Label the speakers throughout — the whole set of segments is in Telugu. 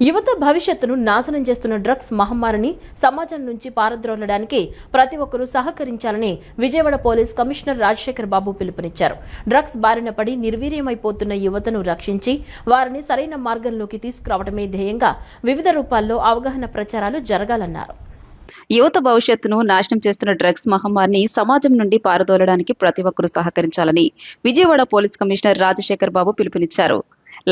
Speaker 1: యువత భవిష్యత్తును నాశనం చేస్తున్న డ్రగ్స్ మహమ్మారిని సమాజం నుంచి పారద్రోలడానికి ప్రతి ఒక్కరూ సహకరించాలని విజయవాడ పోలీస్ కమిషనర్ రాజశేఖర్ బాబు పిలుపునిచ్చారు. డ్రగ్స్ బారిన పడి నిర్వీర్యమైపోతున్న యువతను రక్షించి వారిని సరైన మార్గంలోకి తీసుకురావడమే ధ్యేయంగా వివిధ రూపాల్లో అవగాహన ప్రచారాలు జరగాలన్నారు.
Speaker 2: యువత భవిష్యత్తును నాశనం చేస్తున్న డ్రగ్స్ మహమ్మారిని సమాజం నుండి పారదోలడానికి ప్రతి ఒక్కరూ సహకరించాలని విజయవాడ పోలీస్ కమిషనర్ రాజశేఖర్ బాబు పిలుపునిచ్చారు.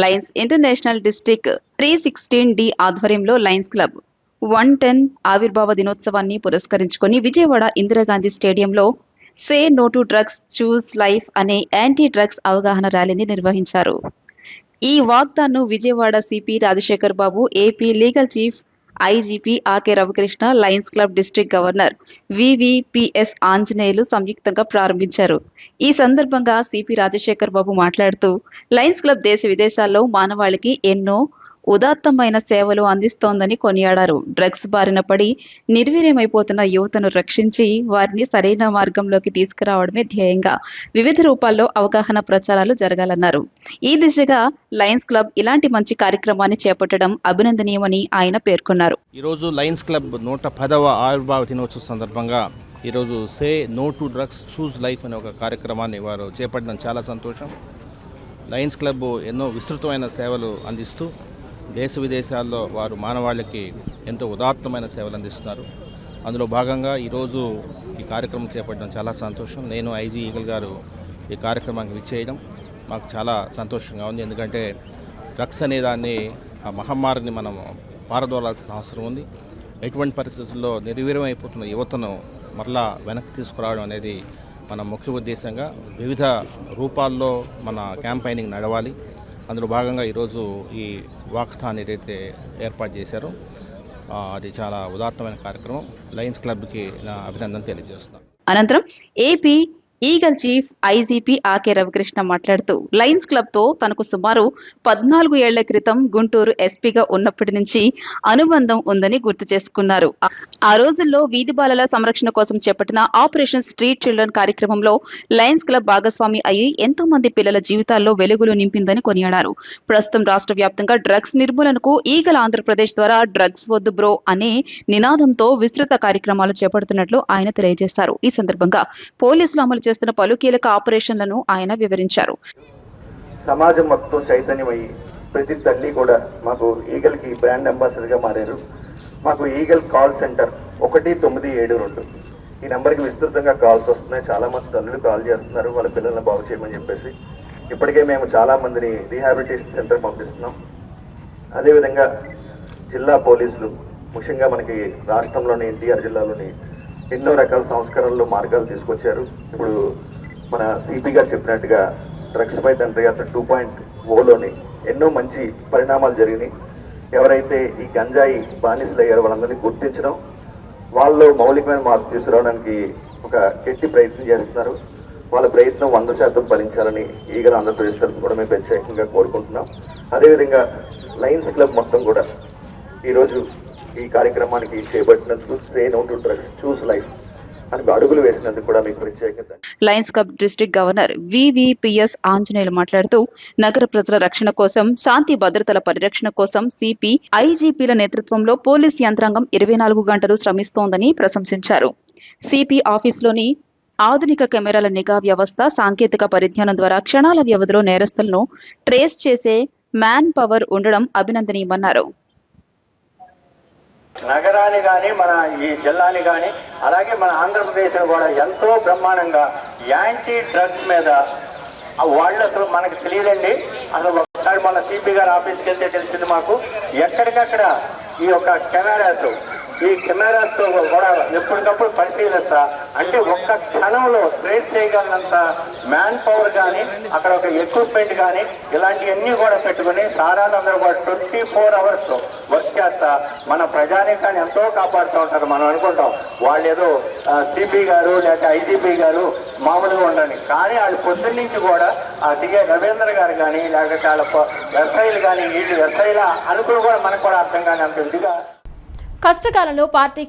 Speaker 2: లయన్స్ ఇంటర్నేషనల్ డిస్ట్రిక్ట్ 316D ఆధ్వర్యంలో లయన్స్ క్లబ్ 110 ఆవిర్భావ దినోత్సవాన్ని పురస్కరించుకొని విజయవాడ ఇందిరాగాంధీ స్టేడియంలో say no to drugs choose life అనే యాంటీ డ్రగ్స్ అవగాహన ర్యాలీని నిర్వహించారు. ఈ వాగ్దాన్ను Vijayawada CP Rajasekhar Babu, AP legal chief IGP Ake Ravikrishna, Lions Club District Governor VVPS Anjaneyulu సంయుక్తంగా ప్రారంభించారు. ఈ సందర్భంగా సిపి రాజశేఖర్ బాబు మాట్లాడుతూ, లయన్స్ క్లబ్ దేశ విదేశాల్లో మానవాళికి ఎన్నో ఉదాత్తమైన సేవలు అందిస్తోందని కొనియాడారు. డ్రగ్స్ బారిన పడి నిర్వీర్యమైపోతున్న యువతను రక్షించి వారిని సరైన మార్గంలోకి తీసుకురావడమే ధ్యేయంగా వివిధ రూపాల్లో అవగాహన ప్రచారాలు జరగాలన్నారు. ఈ దిశగా లయన్స్ క్లబ్ ఇలాంటి మంచి కార్యక్రమాన్ని చేపట్టడం అభినందనీయమని ఆయన పేర్కొన్నారు.
Speaker 3: ఈరోజు లయన్స్ క్లబ్ 110వ ఆవిర్భావ దినోత్సవ సందర్భంగా ఈరోజు say no to drugs choose life అనే ఒక కార్యక్రమాన్ని వారు చేపట్టడం చాలా సంతోషం. లయన్స్ క్లబ్ ఎన్నో విస్తృతమైన సేవలు అందిస్తూ దేశ విదేశాల్లో వారు మానవాళికి ఎంతో ఉదాత్తమైన సేవలు అందిస్తున్నారు. అందులో భాగంగా ఈరోజు ఈ కార్యక్రమం చేపట్టడం చాలా సంతోషం. నేను ఐజీ ఈగల్ గారు ఈ కార్యక్రమానికి విచ్చేయడం మాకు చాలా సంతోషంగా ఉంది. ఎందుకంటే డ్రగ్స్ అనే దాన్ని, ఆ మహమ్మారిని మనం పారదోలాల్సిన అవసరం ఉంది. ఎటువంటి పరిస్థితుల్లో నిర్వీర్యమైపోతున్న యువతను మరలా వెనక్కి తీసుకురావడం అనేది మన ముఖ్య ఉద్దేశంగా వివిధ రూపాల్లో మన క్యాంపైనింగ్ నడవాలి. అందులో భాగంగా ఈరోజు ఈ వాక్థాన్ ఏదైతే ఏర్పాటు చేశారో అది చాలా ఉదాత్తమైన కార్యక్రమం. లయన్స్ క్లబ్కి నా అభినందన తెలియజేస్తున్నాను.
Speaker 2: అనంతరం AP Eagle chief IGP Ake Ravikrishna మాట్లాడుతూ, లయన్స్ క్లబ్ తో తనకు సుమారు 14 ఏళ్ల క్రితం గుంటూరు ఎస్పీగా ఉన్నప్పటి నుంచి అనుబంధం ఉందని గుర్తు చేసుకున్నారు. ఆ రోజుల్లో వీధి బాలల సంరక్షణ కోసం చేపట్టిన ఆపరేషన్ స్ట్రీట్ చిల్డ్రన్ కార్యక్రమంలో లయన్స్ క్లబ్ భాగస్వామి అయ్యి ఎంతో మంది పిల్లల జీవితాల్లో వెలుగులు నింపిందని కొనియాడారు. ప్రస్తుతం రాష్ట్ర వ్యాప్తంగా డ్రగ్స్ నిర్మూలనకు ఈగల్ ఆంధ్రప్రదేశ్ ద్వారా డ్రగ్స్ వద్దు బ్రో అనే నినాదంతో విస్తృత కార్యక్రమాలు చేపడుతున్నట్లు ఆయన తెలియజేశారు. ఈ సందర్భంగా పోలీసులు అమలు చేస్తున్న పలు కీలక ఆపరేషన్లను ఆయన వివరించారు.
Speaker 4: సమాజం మొత్తం చైతన్యమయ్యి ప్రతి తల్లి కూడా మాకు ఈగల్ కి బ్రాండ్ అంబాసిడర్ గా మారారు. మాకు ఈగల్ కాల్ సెంటర్ 1972 ఈ నెంబర్కి విస్తృతంగా కాల్స్ వస్తున్నాయి. చాలా మంది తల్లులు కాల్ చేస్తున్నారు వాళ్ళ పిల్లల్ని బాగు చేయమని చెప్పేసి. ఇప్పటికే మేము చాలా మందిని రీహాబిలిటేషన్ సెంటర్ పంపిస్తున్నాం. అదేవిధంగా జిల్లా పోలీసులు ముఖ్యంగా మనకి రాష్ట్రంలోని ఎన్టీఆర్ జిల్లాలోని ఎన్నో రకాల సంస్కరణలు మార్గాలు తీసుకొచ్చారు. ఇప్పుడు మన సిపి గారు చెప్పినట్టుగా డ్రగ్స్ పై దండయాత్ర 2.0లోని ఎన్నో మంచి పరిణామాలు జరిగినాయి. ఎవరైతే ఈ గంజాయి బానిసలు అయ్యారో వాళ్ళందరినీ గుర్తించడం, వాళ్ళు మౌలికమైన మార్పు తీసుకురావడానికి ఒక గట్టి ప్రయత్నం చేస్తున్నారు. వాళ్ళ ప్రయత్నం 100% ఫలించాలని ఈగల్ ఆంధ్రప్రదేశ్ తరఫున కూడా మేము ప్రత్యేకంగా కోరుకుంటున్నాం. అదేవిధంగా లయన్స్ క్లబ్ మొత్తం కూడా ఈరోజు ఈ కార్యక్రమానికి చేపట్టినందుకు say no to drugs choose life అని అడుగులు వేసినందుకు కూడా మీకు ప్రత్యేకంగా.
Speaker 2: Lions Club District Governor VVPS Anjaneyulu మాట్లాడుతూ, నగర ప్రజల రక్షణ కోసం, శాంతి భద్రతల పరిరక్షణ కోసం సిపి, ఐజీపీల నేతృత్వంలో పోలీస్ యంత్రాంగం 24 గంటలు శ్రమిస్తోందని ప్రశంసించారు. సిపి ఆఫీసులోని ఆధునిక కెమెరాల నిఘా వ్యవస్థ, సాంకేతిక పరిజ్ఞానం ద్వారా క్షణాల వ్యవధిలో నేరస్తులను ట్రేస్ చేసే మ్యాన్ పవర్ ఉండడం అభినందనీయమన్నారు.
Speaker 5: నగరాన్ని కానీ మన ఈ జిల్లాని కానీ అలాగే మన ఆంధ్రప్రదేశ్ కూడా ఎంతో బ్రహ్మాండంగా యాంటీ డ్రగ్స్ మీద వాళ్ళు అసలు మనకు తెలియదండి. అసలు ఒకసారి మన సిపి గారి ఆఫీస్కి వెళ్తే తెలిసింది మాకు. ఎక్కడికక్కడ ఈ యొక్క ఈ కెమెరాస్తో కూడా ఎప్పటికప్పుడు పరిశీలిస్తా, అంటే ఒక్క క్షణంలో ట్రేస్ చేయగలనంత మ్యాన్ పవర్ కానీ అక్కడ ఒక ఎక్విప్మెంట్ కానీ ఇలాంటివన్నీ కూడా పెట్టుకుని సారాలందరూ కూడా 24 hours వర్క్ చేస్తా మన ప్రజానీకాన్ని ఎంతో కాపాడుతూ ఉంటారు. మనం అనుకుంటాం వాళ్ళు ఏదో సిపి గారు లేక ఐజీపీ గారు మామూలుగా ఉండని, కానీ వాళ్ళు పొద్దున్న నుంచి కూడా ఆ దిగే రవీంద్ర గారు కానీ లేకపోతే వాళ్ళ ఎస్ఐలు కానీ వీళ్ళు ఎస్ఐల అనుకుని కూడా మనకు కూడా అర్థం కానీ అంత ఇదిగా
Speaker 1: కష్టకాలంలో పార్టీకి